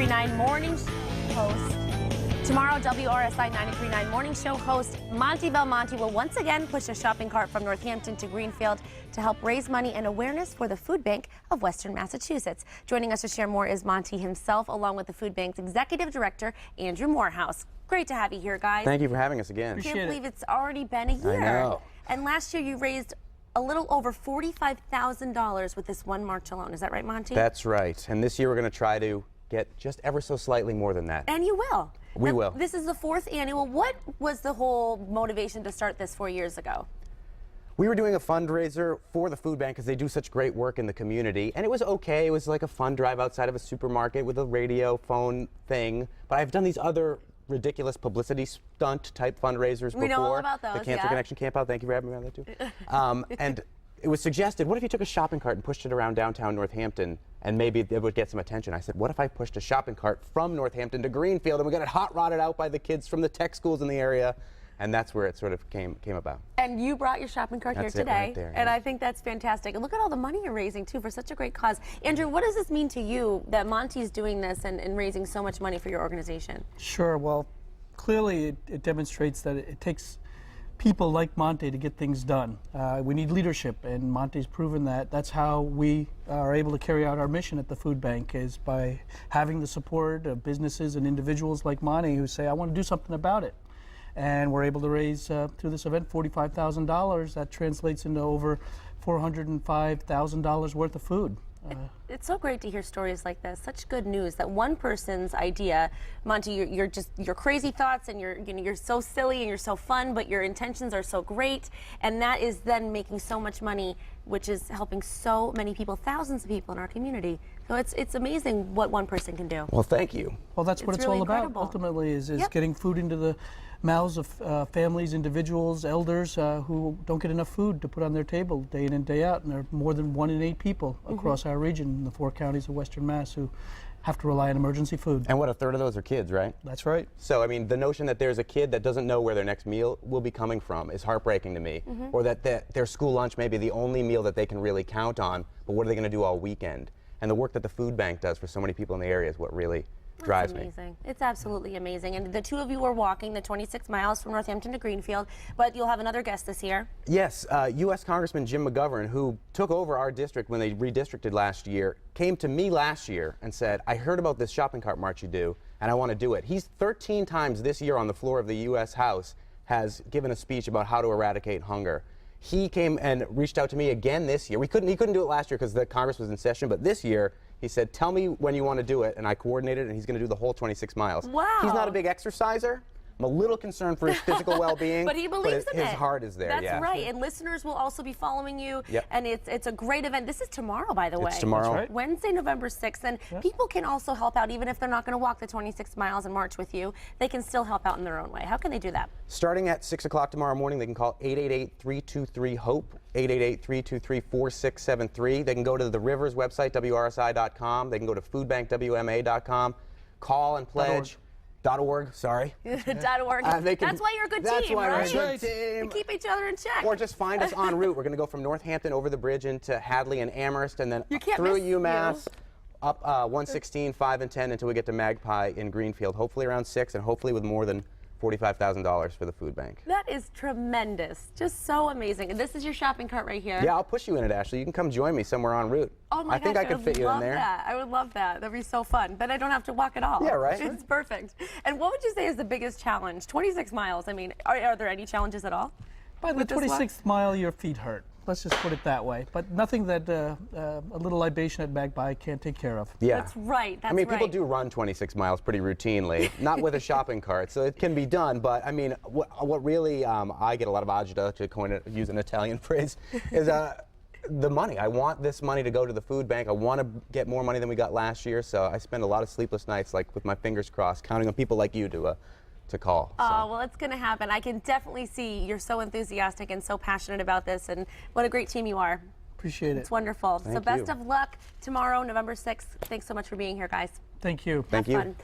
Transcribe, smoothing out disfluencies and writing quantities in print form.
93.9 morning host. Tomorrow, WRSI 93.9 morning show host Monte will once again push a shopping cart from Northampton to Greenfield to help raise money and awareness for the Food Bank of Western Massachusetts. Joining us to share more is Monte himself, along with the Food Bank's Executive Director, Andrew Morehouse. Great to have you here, guys. Thank you for having us again. I can't believe it's already been a year. I know. And last year you raised a little over $45,000 with this one march alone. Is that right, Monte? That's right. And this year we're going to try to get just ever so slightly more than that. And you will. We will. This is the 4th annual. What was the whole motivation to start this 4 years ago? We were doing a fundraiser for the food bank because they do such great work in the community. And it was okay. It was like a fun drive outside of a supermarket with a radio phone thing. But I've done these other ridiculous publicity stunt type fundraisers before. We know all about those, the Cancer Connection camp out. Thank you for having me on that too. And it was suggested, what if you took a shopping cart and pushed it around downtown Northampton and maybe it would get some attention? I said, what if I pushed a shopping cart from Northampton to Greenfield and we got it hot rodded out by the kids from the tech schools in the area? And that's where it sort of came about. And you brought your shopping cart That's here it today, right there, and yeah. I think that's fantastic. And look at all the money you're raising, too, for such a great cause. Andrew, what does this mean to you that Monte's doing this and raising so much money for your organization? Sure. Well, clearly it demonstrates that it takes people like Monte to get things done. We need leadership, and Monte's proven that. That's how we are able to carry out our mission at the food bank, is by having the support of businesses and individuals like Monte who say, I want to do something about it. And we're able to raise, through this event, $45,000. That translates into over $405,000 worth of food. It's so great to hear stories like this. Such good news that one person's idea, Monte, you're your crazy thoughts, and you're so silly and you're so fun, but your intentions are so great, and that is then making so much money, which is helping so many people, thousands of people in our community. So it's amazing what one person can do. Well, thank you. Well, that's what it's really all about. incredible. Ultimately, is Yep. getting food into the mouths of families, individuals, elders who don't get enough food to put on their table day in and day out. And there are more than 1 in 8 people across our region in the 4 counties of Western Mass who have to rely on emergency food. And what, a third of those are kids, right? That's right. So, I mean, the notion that there's a kid that doesn't know where their next meal will be coming from is heartbreaking to me. Or that their school lunch may be the only meal that they can really count on, but what are they going to do all weekend? And the work that the food bank does for so many people in the area is what really drives me. Amazing. It's absolutely amazing. And the two of you are walking the 26 miles from Northampton to Greenfield, but you'll have another guest this year. Yes, U.S. Congressman Jim McGovern, who took over our district when they redistricted last year, came to me last year and said, I heard about this shopping cart march you do, and I want to do it. He's 13 times this year on the floor of the U.S. House has given a speech about how to eradicate hunger. He came and reached out to me again this year. He couldn't do it last year because the Congress was in session, but this year he said, tell me when you want to do it, and I coordinated, and he's going to do the whole 26 miles. Wow. He's not a big exerciser. I'm a little concerned for his physical well-being, but he believes in it. His heart is there. That's right, and listeners will also be following you. Yep. And it's a great event. This is tomorrow, by the way. It's tomorrow. That's right. Wednesday, November 6th, and people can also help out, even if they're not going to walk the 26 miles and march with you. They can still help out in their own way. How can they do that? Starting at 6 o'clock tomorrow morning, they can call 888-323-HOPE, 888-323-4673. They can go to the Rivers website, WRSI.com. They can go to foodbankwma.com. Call and pledge. .org, sorry. .org. That's why you're a good That's team, why right? we're a good team. You keep each other in check. Or just find us en route. We're going to go from Northampton over the bridge into Hadley and Amherst, and then through UMass, up 116, 5 and 10 until we get to Magpie in Greenfield, hopefully around 6, and hopefully with more than $45,000 for the food bank. That is tremendous. Just so amazing. And this is your shopping cart right here. Yeah, I'll push you in it, Ashley. You can come join me somewhere en route. Oh my I think gosh, I could fit you in there. I would love that. That'd be so fun. Then I don't have to walk at all. Yeah, right? It's perfect. And what would you say is the biggest challenge? 26 miles. I mean, are there any challenges at all? By the 26th mile, your feet hurt. Let's just put it that way. But nothing that a little libation at Magpie can't take care of. Yeah. That's right. That's I mean, right. people do run 26 miles pretty routinely, not with a shopping cart, so it can be done. But I mean, what really I get a lot of agita, to use an Italian phrase, is the money. I want this money to go to the food bank. I want to get more money than we got last year, so I spend a lot of sleepless nights, like with my fingers crossed, counting on people like you to call. Oh, well, it's going to happen. I can definitely see you're so enthusiastic and so passionate about this, and what a great team you are. Appreciate it. It's wonderful. Thank so best you. of luck tomorrow, November 6th. Thanks so much for being here, guys. Thank you. Thank you. Have fun.